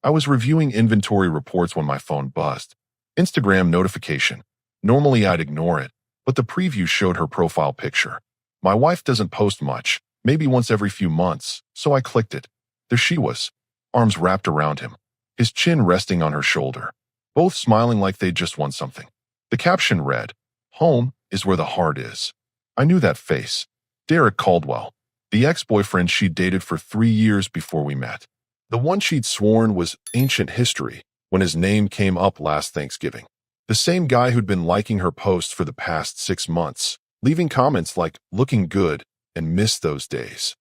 I was reviewing inventory reports when my phone buzzed. Instagram notification. Normally I'd ignore it, but the preview showed her profile picture. My wife doesn't post much, maybe once every few months, so I clicked it. There she was, arms wrapped around him, his chin resting on her shoulder, both smiling like they'd just won something. The caption read, "Home is where the heart is." I knew that face. Derek Caldwell, the ex-boyfriend she'd dated for 3 years before we met. The one she'd sworn was ancient history when his name came up last Thanksgiving. The same guy who'd been liking her posts for the past 6 months, leaving comments like "looking good" and "missed those days."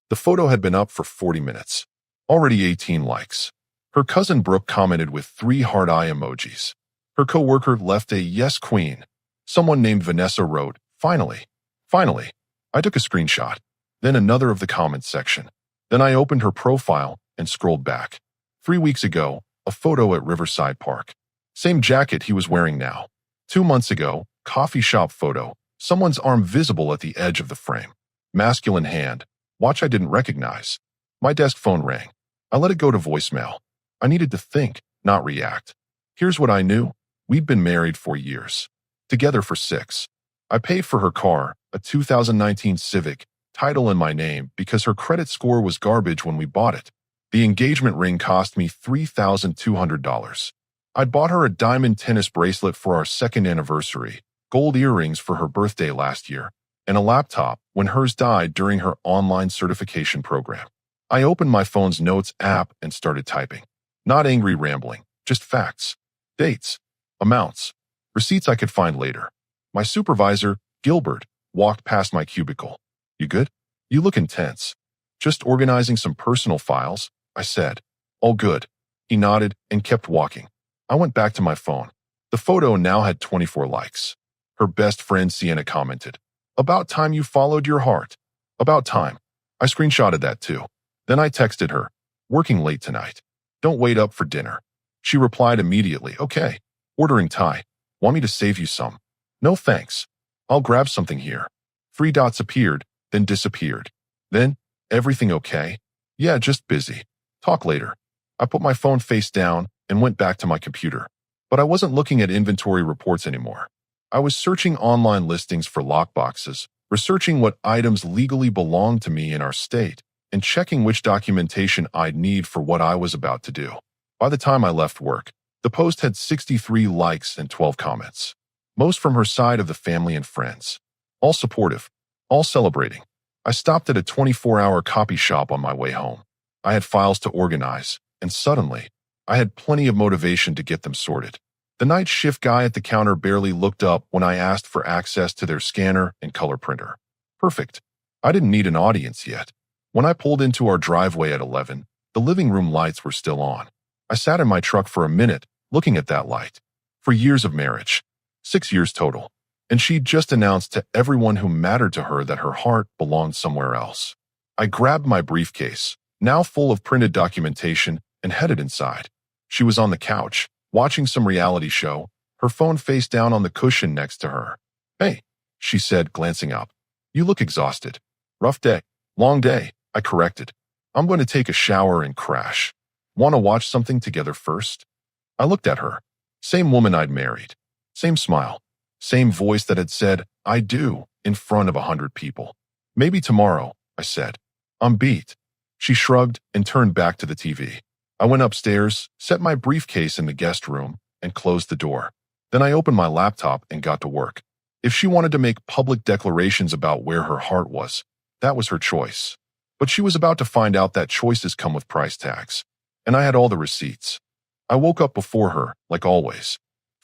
The photo had been up for 40 minutes. Already 18 likes. Her cousin Brooke commented with 3 heart eye emojis. Her coworker left a "yes queen." Someone named Vanessa wrote, "Finally. Finally." I took a screenshot. Then another of the comments section. Then I opened her profile and scrolled back. 3 weeks ago, a photo at Riverside Park. Same jacket he was wearing now. 2 months ago, coffee shop photo, someone's arm visible at the edge of the frame. Masculine hand, watch I didn't recognize. My desk phone rang. I let it go to voicemail. I needed to think, not react. Here's what I knew. We'd been married for years. Together for 6. I paid for her car, a 2019 Civic, title in my name because her credit score was garbage when we bought it. The engagement ring cost me $3,200. I'd bought her a diamond tennis bracelet for our 2nd anniversary, gold earrings for her birthday last year, and a laptop when hers died during her online certification program. I opened my phone's notes app and started typing. Not angry rambling, just facts. Dates, amounts, receipts I could find later. My supervisor, Gilbert, walked past my cubicle. "You good? You look intense." "Just organizing some personal files," I said. "All good." He nodded and kept walking. I went back to my phone. The photo now had 24 likes. Her best friend Sienna commented, "About time you followed your heart." About time. I screenshotted that too. Then I texted her, "Working late tonight. Don't wait up for dinner." She replied immediately, "Okay. Ordering Thai. Want me to save you some?" "No thanks. I'll grab something here." 3 dots appeared, then disappeared. Then, "Everything okay?" "Yeah, just busy. Talk later." I put my phone face down and went back to my computer. But I wasn't looking at inventory reports anymore. I was searching online listings for lockboxes, researching what items legally belonged to me in our state, and checking which documentation I'd need for what I was about to do. By the time I left work, the post had 63 likes and 12 comments. Most from her side of the family and friends. All supportive, all celebrating. I stopped at a 24-hour copy shop on my way home. I had files to organize, and suddenly, I had plenty of motivation to get them sorted. The night shift guy at the counter barely looked up when I asked for access to their scanner and color printer. Perfect. I didn't need an audience yet. When I pulled into our driveway at 11, the living room lights were still on. I sat in my truck for a minute, looking at that light. For years of marriage. 6 years total. And she'd just announced to everyone who mattered to her that her heart belonged somewhere else. I grabbed my briefcase, now full of printed documentation, and headed inside. She was on the couch, watching some reality show, her phone face down on the cushion next to her. "Hey," she said, glancing up. "You look exhausted." "Rough day. Long day," I corrected. "I'm going to take a shower and crash. Want to watch something together first?" I looked at her. Same woman I'd married. Same smile. Same voice that had said, "I do," in front of 100 people. "Maybe tomorrow," I said. "I'm beat." She shrugged and turned back to the TV. I went upstairs, set my briefcase in the guest room, and closed the door. Then I opened my laptop and got to work. If she wanted to make public declarations about where her heart was, that was her choice. But she was about to find out that choices come with price tags. And I had all the receipts. I woke up before her, like always.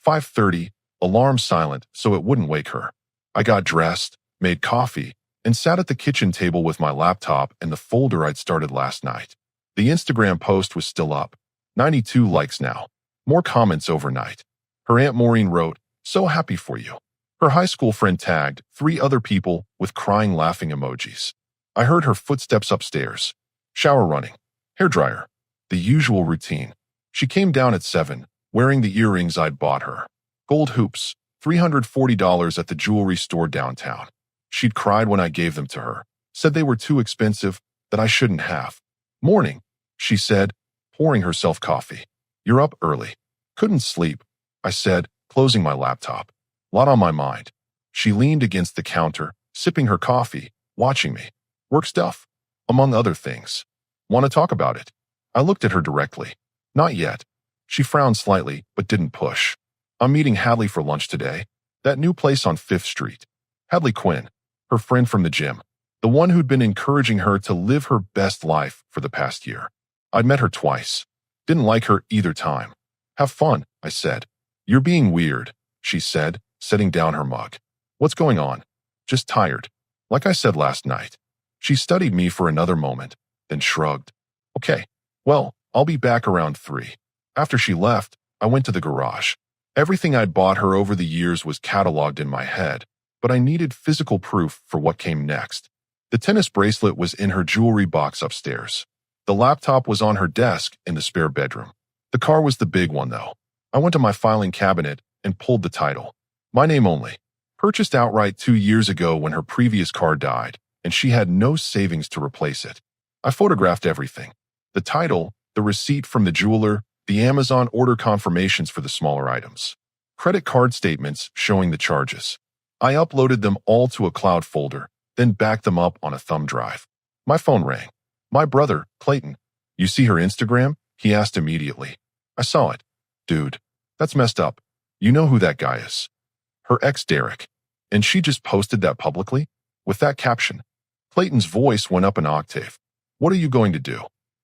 5:30, alarm silent so it wouldn't wake her. I got dressed, made coffee, and sat at the kitchen table with my laptop and the folder I'd started last night. The Instagram post was still up. 92 likes now. More comments overnight. Her Aunt Maureen wrote, "So happy for you." Her high school friend tagged 3 other people with crying laughing emojis. I heard her footsteps upstairs. Shower running. Hairdryer. The usual routine. She came down at 7, wearing the earrings I'd bought her. Gold hoops, $340 at the jewelry store downtown. She'd cried when I gave them to her, said they were too expensive, that I shouldn't have. "Morning," she said, pouring herself coffee. You're up early. Couldn't sleep, I said, closing my laptop. Lot on my mind. She leaned against the counter, sipping her coffee, watching me. Work stuff, among other things. Want to talk about it? I looked at her directly. Not yet. She frowned slightly, but didn't push. I'm meeting Hadley for lunch today. That new place on 5th Street. Hadley Quinn, her friend from the gym. The one who'd been encouraging her to live her best life for the past year. I'd met her twice. Didn't like her either time. Have fun, I said. You're being weird, she said, setting down her mug. What's going on? Just tired. Like I said last night. She studied me for another moment, then shrugged. Okay, well, I'll be back around 3. After she left, I went to the garage. Everything I'd bought her over the years was cataloged in my head, but I needed physical proof for what came next. The tennis bracelet was in her jewelry box upstairs. The laptop was on her desk in the spare bedroom. The car was the big one, though. I went to my filing cabinet and pulled the title. My name only. Purchased outright 2 years ago when her previous car died, and she had no savings to replace it. I photographed everything. The title, the receipt from the jeweler, the Amazon order confirmations for the smaller items. Credit card statements showing the charges. I uploaded them all to a cloud folder, then backed them up on a thumb drive. My phone rang. My brother, Clayton. You see her Instagram? He asked immediately. I saw it. Dude, that's messed up. You know who that guy is. Her ex Derek. And she just posted that publicly? With that caption. Clayton's voice went up an octave. What are you going to do?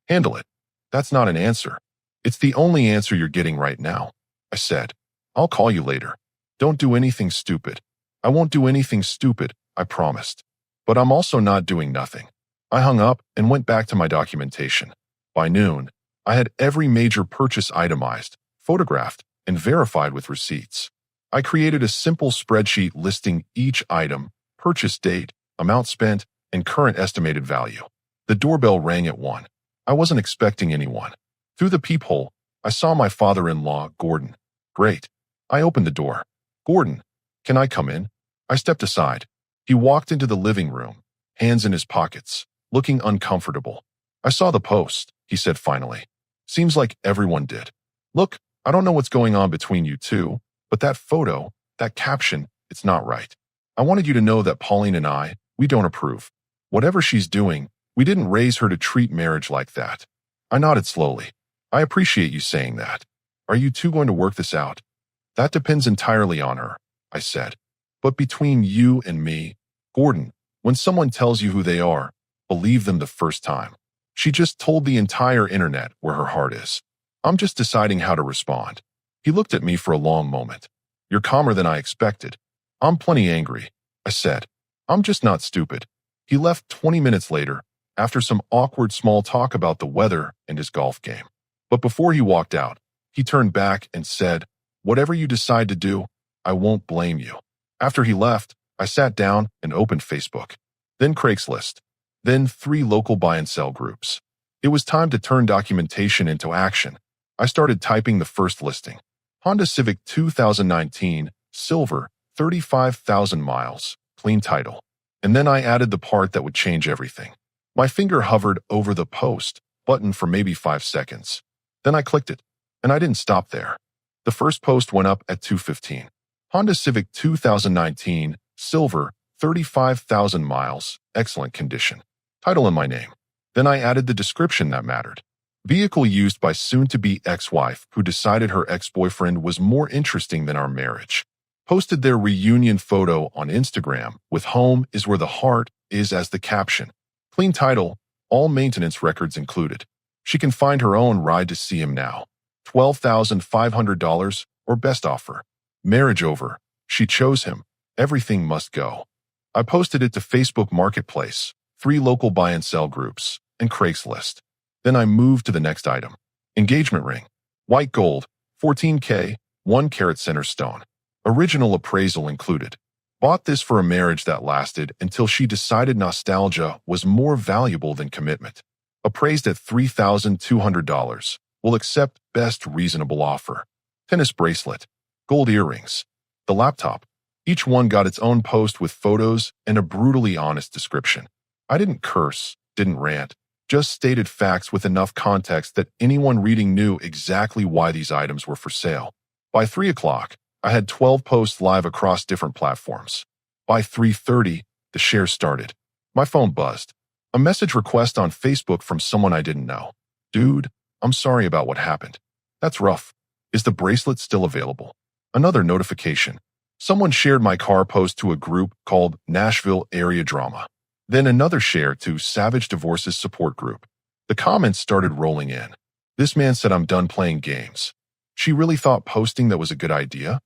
Handle it. That's not an answer. It's the only answer you're getting right now. I said. I'll call you later. Don't do anything stupid. I won't do anything stupid, I promised. But I'm also not doing nothing. I hung up and went back to my documentation. By noon, I had every major purchase itemized, photographed, and verified with receipts. I created a simple spreadsheet listing each item, purchase date, amount spent, and current estimated value. The doorbell rang at 1. I wasn't expecting anyone. Through the peephole, I saw my father-in-law, Gordon. Great. I opened the door. Gordon, can I come in? I stepped aside. He walked into the living room, hands in his pockets, looking uncomfortable. I saw the post, he said finally. Seems like everyone did. Look, I don't know what's going on between you two, but that photo, that caption, it's not right. I wanted you to know that Pauline and I, we don't approve. Whatever she's doing, we didn't raise her to treat marriage like that. I nodded slowly. I appreciate you saying that. Are you two going to work this out? That depends entirely on her, I said. But between you and me, Gordon, when someone tells you who they are, believe them the first time. She just told the entire internet where her heart is. I'm just deciding how to respond. He looked at me for a long moment. You're calmer than I expected. I'm plenty angry, I said. I'm just not stupid. He left 20 minutes later, after some awkward small talk about the weather and his golf game. But before he walked out, he turned back and said, whatever you decide to do, I won't blame you. After he left, I sat down and opened Facebook. Then Craigslist. Then 3 local buy and sell groups. It was time to turn documentation into action. I started typing the first listing. Honda Civic 2019, silver, 35,000 miles, clean title. And then I added the part that would change everything. My finger hovered over the post button for maybe 5 seconds. Then I clicked it, and I didn't stop there. The first post went up at 2:15. Honda Civic 2019, silver, 35,000 miles, excellent condition. Title in my name. Then I added the description that mattered. Vehicle used by soon-to-be ex-wife who decided her ex-boyfriend was more interesting than our marriage. Posted their reunion photo on Instagram with home is where the heart is as the caption. Clean title, all maintenance records included. She can find her own ride to see him now. $12,500 or best offer. Marriage over. She chose him. Everything must go. I posted it to Facebook Marketplace, 3 local buy and sell groups, and Craigslist. Then I moved to the next item. Engagement ring. White gold, 14K, 1 carat center stone. Original appraisal included. Bought this for a marriage that lasted until she decided nostalgia was more valuable than commitment. Appraised at $3,200. Will accept best reasonable offer. Tennis bracelet. Gold earrings. The laptop. Each one got its own post with photos and a brutally honest description. I didn't curse, didn't rant, just stated facts with enough context that anyone reading knew exactly why these items were for sale. By 3 o'clock, I had 12 posts live across different platforms. By 3:30, the shares started. My phone buzzed. A message request on Facebook from someone I didn't know. Dude, I'm sorry about what happened. That's rough. Is the bracelet still available? Another notification. Someone shared my car post to a group called Nashville Area Drama. Then another share to Savage Divorce's support group. The comments started rolling in. This man said I'm done playing games. She really thought posting that was a good idea?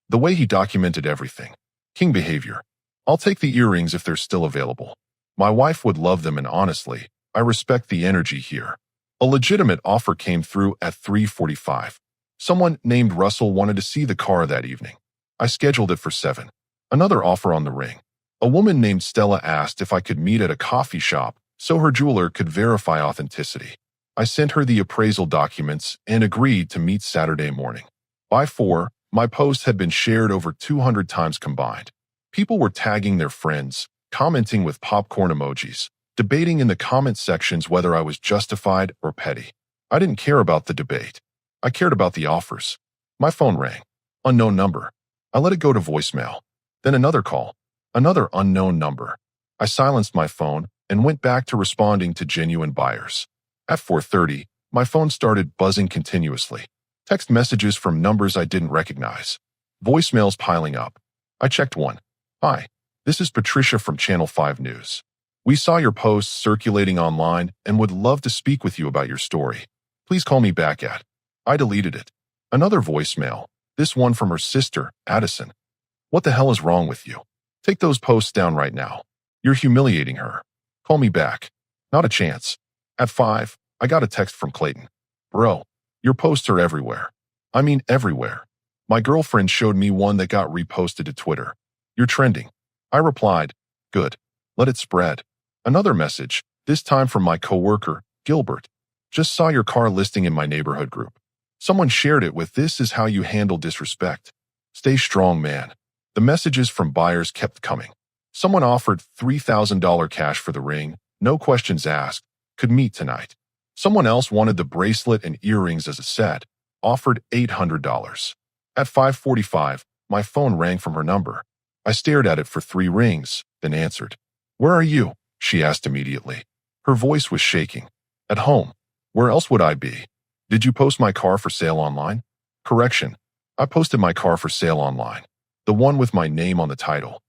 The way he documented everything. King behavior. I'll take the earrings if they're still available. My wife would love them, and honestly, I respect the energy here. A legitimate offer came through at 3:45. Someone named Russell wanted to see the car that evening. I scheduled it for 7. Another offer on the ring. A woman named Stella asked if I could meet at a coffee shop so her jeweler could verify authenticity. I sent her the appraisal documents and agreed to meet Saturday morning. By 4, my post had been shared over 200 times combined. People were tagging their friends, commenting with popcorn emojis, debating in the comment sections whether I was justified or petty. I didn't care about the debate. I cared about the offers. My phone rang. Unknown number. I let it go to voicemail. Then another call. Another unknown number. I silenced my phone and went back to responding to genuine buyers. At 4:30, my phone started buzzing continuously. Text messages from numbers I didn't recognize. Voicemails piling up. I checked one. Hi, this is Patricia from Channel 5 News. We saw your posts circulating online and would love to speak with you about your story. Please call me back at. I deleted it. Another voicemail, this one from her sister, Addison. What the hell is wrong with you? Take those posts down right now. You're humiliating her. Call me back. Not a chance. At 5, I got a text from Clayton. Bro, your posts are everywhere. I mean everywhere. My girlfriend showed me one that got reposted to Twitter. You're trending. I replied, good. Let it spread. Another message, this time from my coworker, Gilbert. Just saw your car listing in my neighborhood group. Someone shared it with "This is how you handle disrespect. Stay strong, man." The messages from buyers kept coming. Someone offered $3,000 cash for the ring, no questions asked, could meet tonight. Someone else wanted the bracelet and earrings as a set, offered $800. At 5:45, my phone rang from her number. I stared at it for 3 rings, then answered. Where are you? She asked immediately. Her voice was shaking. At home. Where else would I be? Did you post my car for sale online? Correction. I posted my car for sale online. The one with my name on the title.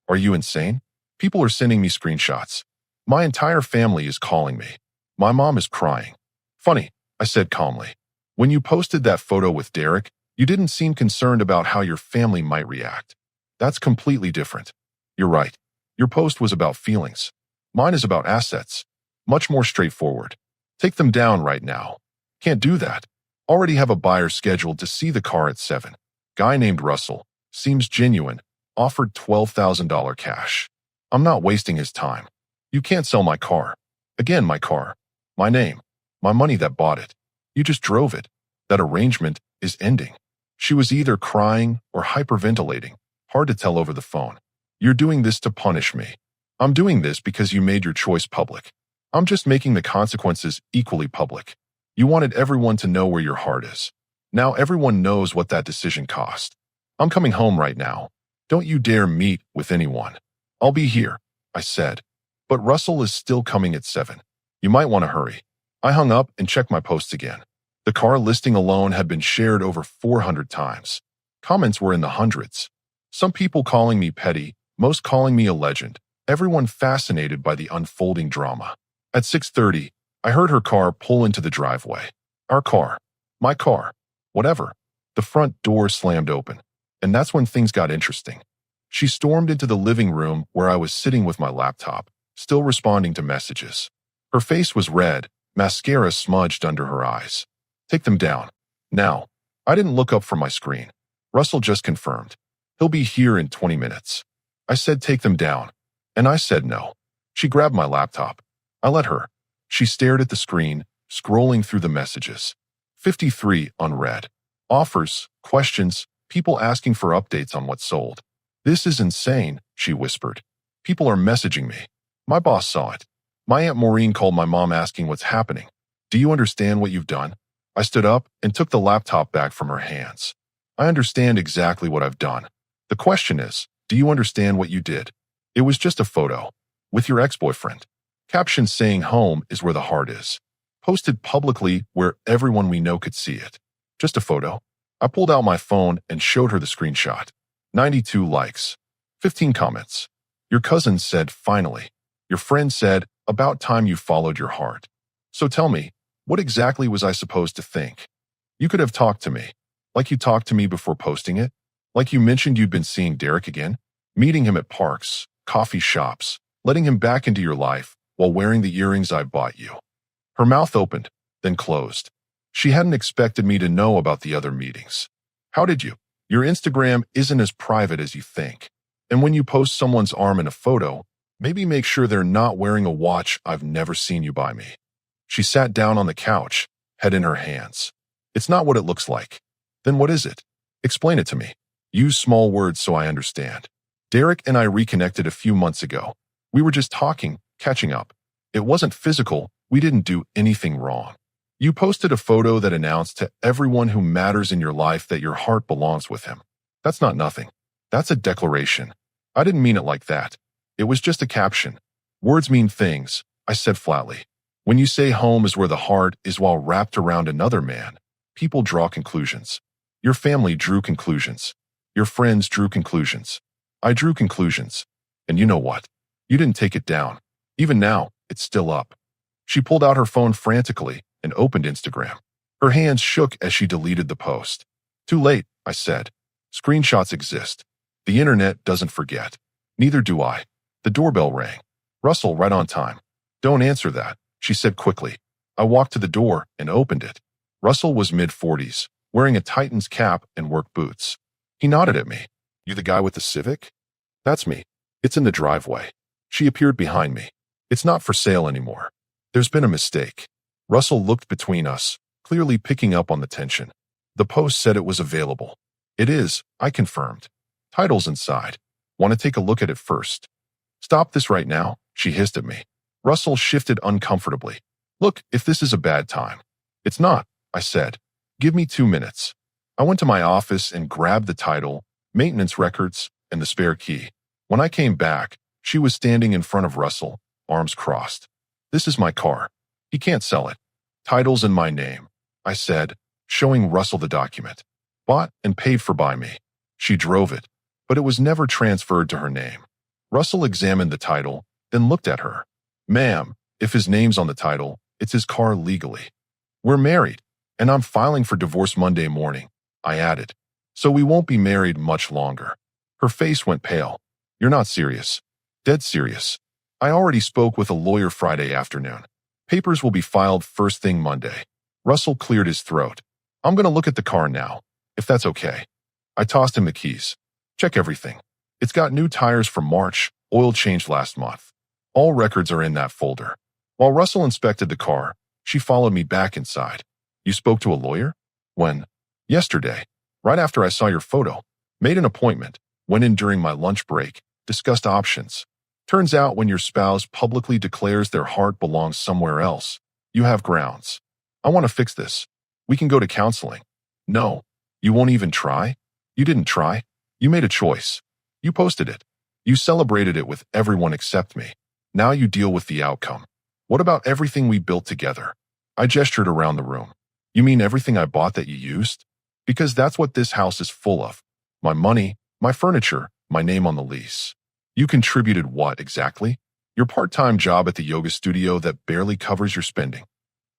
Are you insane? People are sending me screenshots. My entire family is calling me. My mom is crying. Funny, I said calmly. When you posted that photo with Derek, you didn't seem concerned about how your family might react. That's completely different. You're right. Your post was about feelings. Mine is about assets. Much more straightforward. Take them down right now. Can't do that. Already have a buyer scheduled to see the car at 7. Guy named Russell. Seems genuine. Offered $12,000 cash. I'm not wasting his time. You can't sell my car. Again, my car. My name. My money that bought it. You just drove it. That arrangement is ending. She was either crying or hyperventilating. Hard to tell over the phone. You're doing this to punish me. I'm doing this because you made your choice public. I'm just making the consequences equally public. You wanted everyone to know where your heart is. Now everyone knows what that decision cost. I'm coming home right now. Don't you dare meet with anyone. I'll be here, I said. But Russell is still coming at 7. You might want to hurry. I hung up and checked my posts again. The car listing alone had been shared over 400 times. Comments were in the hundreds. Some people calling me petty, most calling me a legend, everyone fascinated by the unfolding drama. At 6:30, I heard her car pull into the driveway. Our car. My car. Whatever. The front door slammed open. And that's when things got interesting. She stormed into the living room where I was sitting with my laptop, still responding to messages. Her face was red, mascara smudged under her eyes. Take them down. Now. I didn't look up from my screen. Russell just confirmed. He'll be here in 20 minutes. I said take them down. And I said no. She grabbed my laptop. I let her. She stared at the screen, scrolling through the messages. 53 unread. Offers, questions, people asking for updates on what sold. This is insane, she whispered. People are messaging me. My boss saw it. My Aunt Maureen called my mom asking what's happening. Do you understand what you've done? I stood up and took the laptop back from her hands. I understand exactly what I've done. The question is, do you understand what you did? It was just a photo. With your ex-boyfriend. Caption saying home is where the heart is. Posted publicly where everyone we know could see it. Just a photo. I pulled out my phone and showed her the screenshot. 92 likes. 15 comments. Your cousin said, finally. Your friend said, about time you followed your heart. So tell me, what exactly was I supposed to think? You could have talked to me. Like you talked to me before posting it? Like you mentioned you'd been seeing Derek again? Meeting him at parks, coffee shops, letting him back into your life while wearing the earrings I bought you. Her mouth opened, then closed. She hadn't expected me to know about the other meetings. How did you? Your Instagram isn't as private as you think. And when you post someone's arm in a photo, maybe make sure they're not wearing a watch I've never seen you buy me. She sat down on the couch, head in her hands. It's not what it looks like. Then what is it? Explain it to me. Use small words so I understand. Derek and I reconnected a few months ago. We were just talking, catching up. It wasn't physical. We didn't do anything wrong. You posted a photo that announced to everyone who matters in your life that your heart belongs with him. That's not nothing. That's a declaration. I didn't mean it like that. It was just a caption. Words mean things, I said flatly. When you say home is where the heart is while wrapped around another man, people draw conclusions. Your family drew conclusions. Your friends drew conclusions. I drew conclusions. And you know what? You didn't take it down. Even now, it's still up. She pulled out her phone frantically and opened Instagram. Her hands shook as she deleted the post. Too late, I said. Screenshots exist. The internet doesn't forget. Neither do I. The doorbell rang. Russell, right on time. Don't answer that, she said quickly. I walked to the door and opened it. Russell was mid-40s, wearing a Titans cap and work boots. He nodded at me. You the guy with the Civic? That's me. It's in the driveway. She appeared behind me. It's not for sale anymore. There's been a mistake. Russell looked between us, clearly picking up on the tension. The post said it was available. It is, I confirmed. Title's inside. Want to take a look at it first? Stop this right now, she hissed at me. Russell shifted uncomfortably. Look, if this is a bad time. It's not, I said. Give me 2 minutes. I went to my office and grabbed the title, maintenance records, and the spare key. When I came back, she was standing in front of Russell, arms crossed. This is my car. He can't sell it. Title's in my name, I said, showing Russell the document. Bought and paid for by me. She drove it, but it was never transferred to her name. Russell examined the title, then looked at her. Ma'am, if his name's on the title, it's his car legally. We're married, and I'm filing for divorce Monday morning, I added. So we won't be married much longer. Her face went pale. You're not serious. Dead serious. I already spoke with a lawyer Friday afternoon. Papers will be filed first thing Monday. Russell cleared his throat. I'm going to look at the car now, if that's okay. I tossed him the keys. Check everything. It's got new tires from March, oil changed last month. All records are in that folder. While Russell inspected the car, she followed me back inside. You spoke to a lawyer? When? Yesterday. Right after I saw your photo. Made an appointment. Went in during my lunch break. Discussed options. Turns out when your spouse publicly declares their heart belongs somewhere else, you have grounds. I want to fix this. We can go to counseling. No. You won't even try? You didn't try. You made a choice. You posted it. You celebrated it with everyone except me. Now you deal with the outcome. What about everything we built together? I gestured around the room. You mean everything I bought that you used? Because that's what this house is full of. My money, my furniture, my name on the lease. You contributed what exactly? Your part-time job at the yoga studio that barely covers your spending.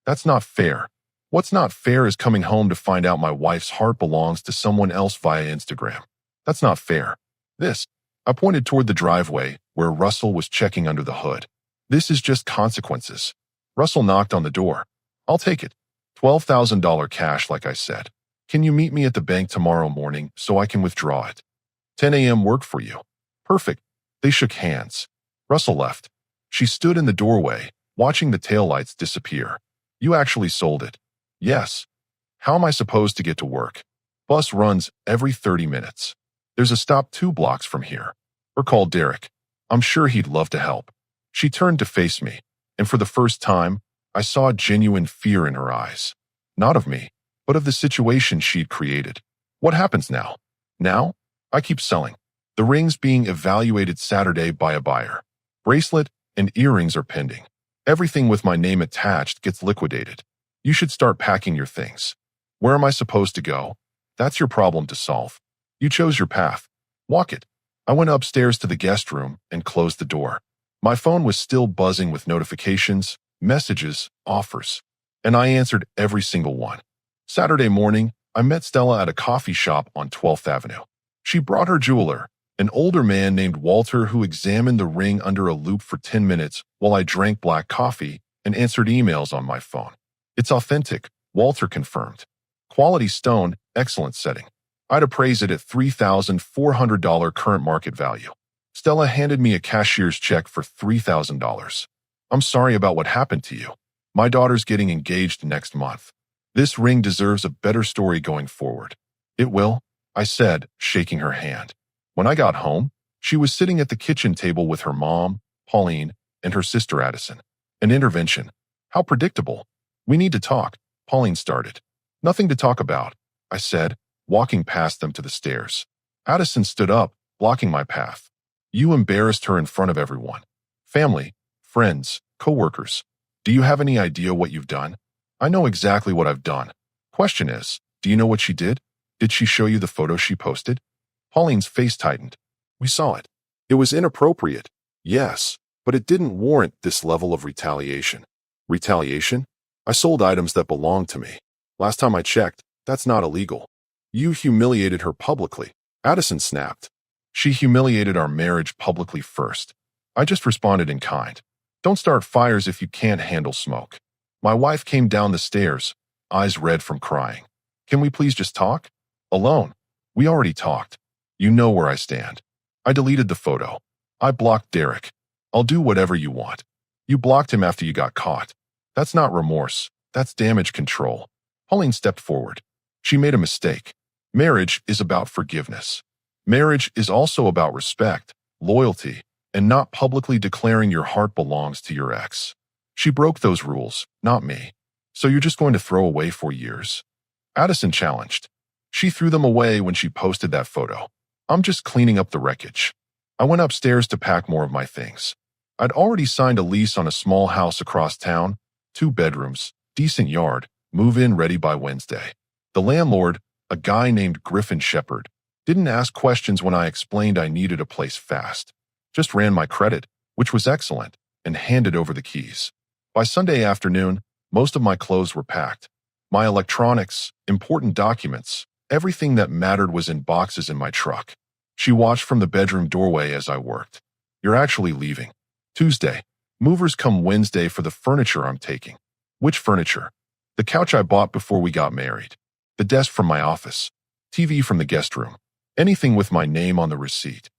That's not fair. What's not fair is coming home to find out my wife's heart belongs to someone else via Instagram. That's not fair. I pointed toward the driveway where Russell was checking under the hood. This is just consequences. Russell knocked on the door. I'll take it. $12,000 cash, like I said. Can you meet me at the bank tomorrow morning so I can withdraw it? 10 a.m. work for you. Perfect. They shook hands. Russell left. She stood in the doorway, watching the taillights disappear. You actually sold it. Yes. How am I supposed to get to work? Bus runs every 30 minutes. There's a stop 2 blocks from here. Or call Derek. I'm sure he'd love to help. She turned to face me. And for the first time, I saw genuine fear in her eyes. Not of me, but of the situation she'd created. What happens now? Now? I keep selling. The ring's being evaluated Saturday by a buyer. Bracelet and earrings are pending. Everything with my name attached gets liquidated. You should start packing your things. Where am I supposed to go? That's your problem to solve. You chose your path. Walk it. I went upstairs to the guest room and closed the door. My phone was still buzzing with notifications, messages, offers, and I answered every single one. Saturday morning, I met Stella at a coffee shop on 12th Avenue. She brought her jeweler, an older man named Walter who examined the ring under a loupe for 10 minutes while I drank black coffee and answered emails on my phone. It's authentic, Walter confirmed. Quality stone, excellent setting. I'd appraise it at $3,400 current market value. Stella handed me a cashier's check for $3,000. I'm sorry about what happened to you. My daughter's getting engaged next month. This ring deserves a better story going forward. It will, I said, shaking her hand. When I got home, she was sitting at the kitchen table with her mom, Pauline, and her sister Addison. An intervention. How predictable. We need to talk, Pauline started. Nothing to talk about, I said, walking past them to the stairs. Addison stood up, blocking my path. You embarrassed her in front of everyone. Family, friends, co-workers. Do you have any idea what you've done? I know exactly what I've done. Question is, do you know what she did? Did she show you the photo she posted? Pauline's face tightened. We saw it. It was inappropriate. Yes, but it didn't warrant this level of retaliation. Retaliation? I sold items that belonged to me. Last time I checked, that's not illegal. You humiliated her publicly. Addison snapped. She humiliated our marriage publicly first. I just responded in kind. Don't start fires if you can't handle smoke. My wife came down the stairs, eyes red from crying. Can we please just talk? Alone. We already talked. You know where I stand. I deleted the photo. I blocked Derek. I'll do whatever you want. You blocked him after you got caught. That's not remorse. That's damage control. Pauline stepped forward. She made a mistake. Marriage is about forgiveness. Marriage is also about respect, loyalty, and not publicly declaring your heart belongs to your ex. She broke those rules, not me. So you're just going to throw away 4 years? Addison challenged. She threw them away when she posted that photo. I'm just cleaning up the wreckage. I went upstairs to pack more of my things. I'd already signed a lease on a small house across town, 2 bedrooms, decent yard, move-in ready by Wednesday. The landlord, a guy named Griffin Shepard, didn't ask questions when I explained I needed a place fast. Just ran my credit, which was excellent, and handed over the keys. By Sunday afternoon, most of my clothes were packed. My electronics, important documents, everything that mattered was in boxes in my truck. She watched from the bedroom doorway as I worked. You're actually leaving. Tuesday. Movers come Wednesday for the furniture I'm taking. Which furniture? The couch I bought before we got married. The desk from my office. TV from the guest room. Anything with my name on the receipt.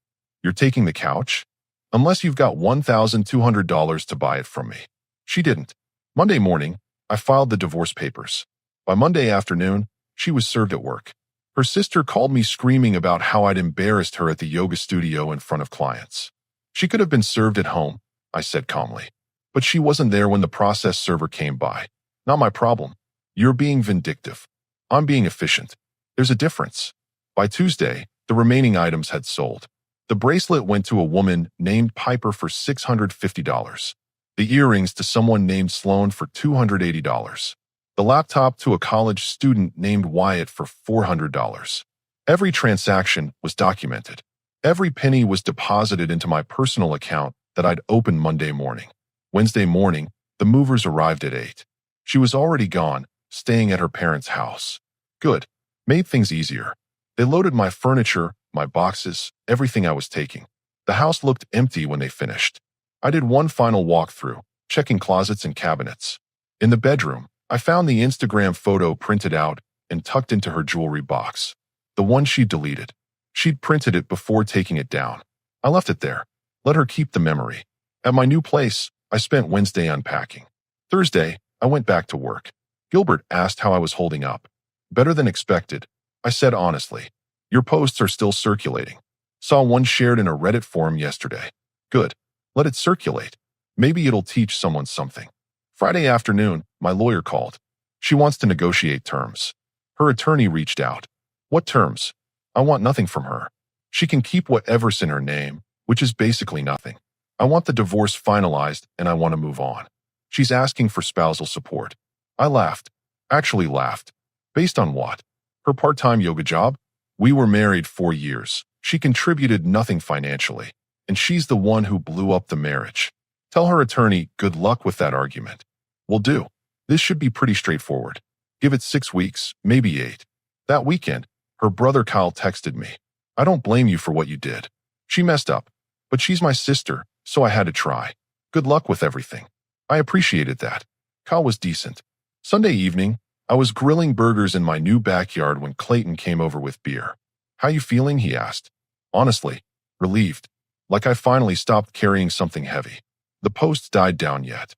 You're taking the couch? Unless you've got $1,200 to buy it from me. She didn't. Monday morning, I filed the divorce papers. By Monday afternoon, she was served at work. Her sister called me screaming about how I'd embarrassed her at the yoga studio in front of clients. She could have been served at home, I said calmly. But she wasn't there when the process server came by. Not my problem. You're being vindictive. I'm being efficient. There's a difference. By Tuesday, the remaining items had sold. The bracelet went to a woman named Piper for $650. The earrings to someone named Sloan for $280. The laptop to a college student named Wyatt for $400. Every transaction was documented. Every penny was deposited into my personal account that I'd opened Monday morning. Wednesday morning, the movers arrived at 8. She was already gone, staying at her parents' house. Good. Made things easier. They loaded my furniture, my boxes, everything I was taking. The house looked empty when they finished. I did one final walkthrough, checking closets and cabinets. In the bedroom, I found the Instagram photo printed out and tucked into her jewelry box. The one she'd deleted. She'd printed it before taking it down. I left it there. Let her keep the memory. At my new place, I spent Wednesday unpacking. Thursday, I went back to work. Gilbert asked how I was holding up. Better than expected, I said honestly. Your posts are still circulating. Saw one shared in a Reddit forum yesterday. Good. Let it circulate. Maybe it'll teach someone something. Friday afternoon, my lawyer called. She wants to negotiate terms. Her attorney reached out. What terms? I want nothing from her. She can keep whatever's in her name, which is basically nothing. I want the divorce finalized and I want to move on. She's asking for spousal support. I laughed. Actually laughed. Based on what? Her part-time yoga job? We were married 4 years. She contributed nothing financially, and she's the one who blew up the marriage. Tell her attorney good luck with that argument. Will do. This should be pretty straightforward. Give it 6 weeks, maybe 8. That weekend, her brother Kyle texted me. I don't blame you for what you did. She messed up, but she's my sister, so I had to try. Good luck with everything. I appreciated that. Kyle was decent. Sunday evening, I was grilling burgers in my new backyard when Clayton came over with beer. How you feeling? He asked. Honestly, relieved. Like I finally stopped carrying something heavy. The posts died down yet.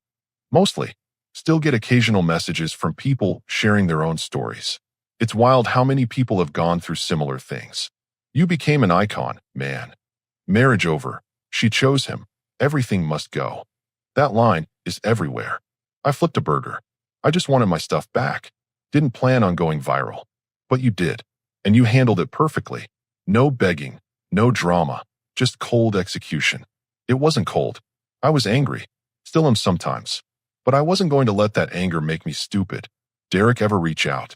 Mostly. Still get occasional messages from people sharing their own stories. It's wild how many people have gone through similar things. You became an icon, man. Marriage over. She chose him. Everything must go. That line is everywhere. I flipped a burger. I just wanted my stuff back. Didn't plan on going viral. But you did. And you handled it perfectly. No begging. No drama. Just cold execution. It wasn't cold. I was angry. Still am sometimes. But I wasn't going to let that anger make me stupid. Derek ever reach out?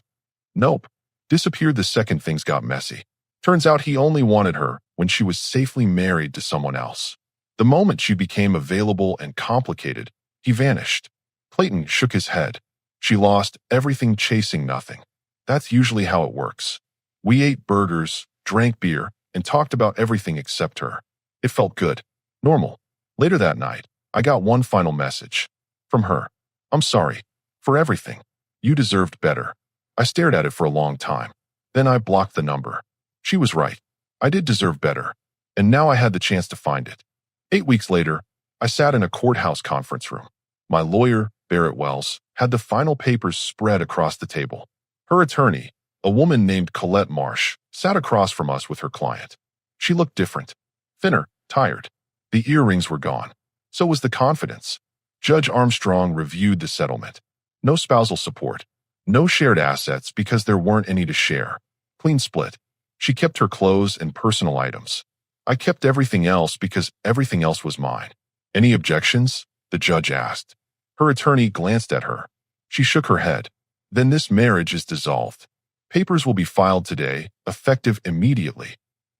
Nope. Disappeared the second things got messy. Turns out he only wanted her when she was safely married to someone else. The moment she became available and complicated, he vanished. Clayton shook his head. She lost everything chasing nothing. That's usually how it works. We ate burgers, drank beer, and talked about everything except her. It felt good. Normal. Later that night, I got one final message. From her. I'm sorry. For everything. You deserved better. I stared at it for a long time. Then I blocked the number. She was right. I did deserve better. And now I had the chance to find it. 8 weeks later, I sat in a courthouse conference room. My lawyer, Barrett Wells, had the final papers spread across the table. Her attorney, a woman named Colette Marsh, sat across from us with her client. She looked different. Thinner, tired. The earrings were gone. So was the confidence. Judge Armstrong reviewed the settlement. No spousal support. No shared assets because there weren't any to share. Clean split. She kept her clothes and personal items. I kept everything else because everything else was mine. Any objections? The judge asked. Her attorney glanced at her. She shook her head. Then this marriage is dissolved. Papers will be filed today, effective immediately.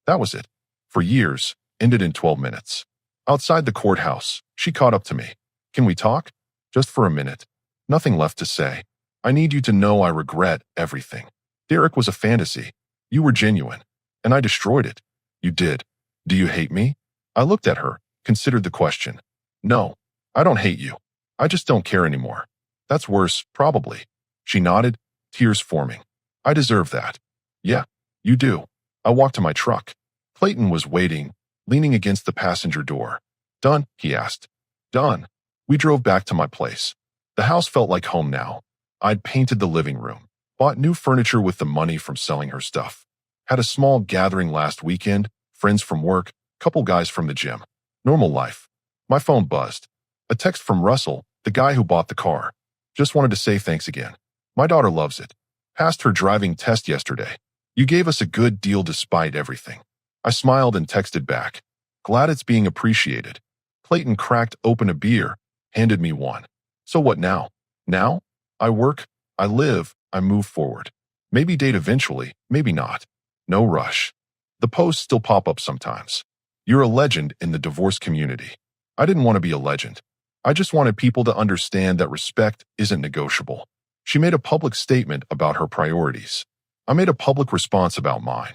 That was it. For years, ended in 12 minutes. Outside the courthouse, she caught up to me. Can we talk? Just for a minute. Nothing left to say. I need you to know I regret everything. Derek was a fantasy. You were genuine. And I destroyed it. You did. Do you hate me? I looked at her, considered the question. No, I don't hate you. I just don't care anymore. That's worse, probably. She nodded, tears forming. I deserve that. Yeah, you do. I walked to my truck. Clayton was waiting, leaning against the passenger door. Done? He asked. Done. We drove back to my place. The house felt like home now. I'd painted the living room, bought new furniture with the money from selling her stuff. Had a small gathering last weekend, friends from work, couple guys from the gym. Normal life. My phone buzzed. A text from Russell, the guy who bought the car. Just wanted to say thanks again. My daughter loves it. Passed her driving test yesterday. You gave us a good deal despite everything. I smiled and texted back. Glad it's being appreciated. Clayton cracked open a beer, handed me one. So what now? Now? I work, I live, I move forward. Maybe date eventually, maybe not. No rush. The posts still pop up sometimes. You're a legend in the divorce community. I didn't want to be a legend. I just wanted people to understand that respect isn't negotiable. She made a public statement about her priorities. I made a public response about mine.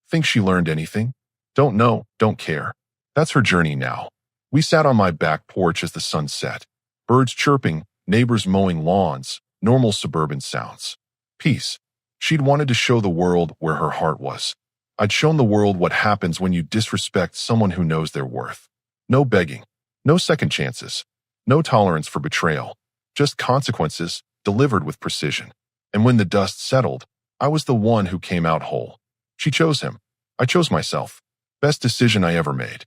Think she learned anything? Don't know, don't care. That's her journey now. We sat on my back porch as the sun set. Birds chirping, neighbors mowing lawns, normal suburban sounds. Peace. She'd wanted to show the world where her heart was. I'd shown the world what happens when you disrespect someone who knows their worth. No begging. No second chances. No tolerance for betrayal. Just consequences, delivered with precision. And when the dust settled, I was the one who came out whole. She chose him. I chose myself. Best decision I ever made.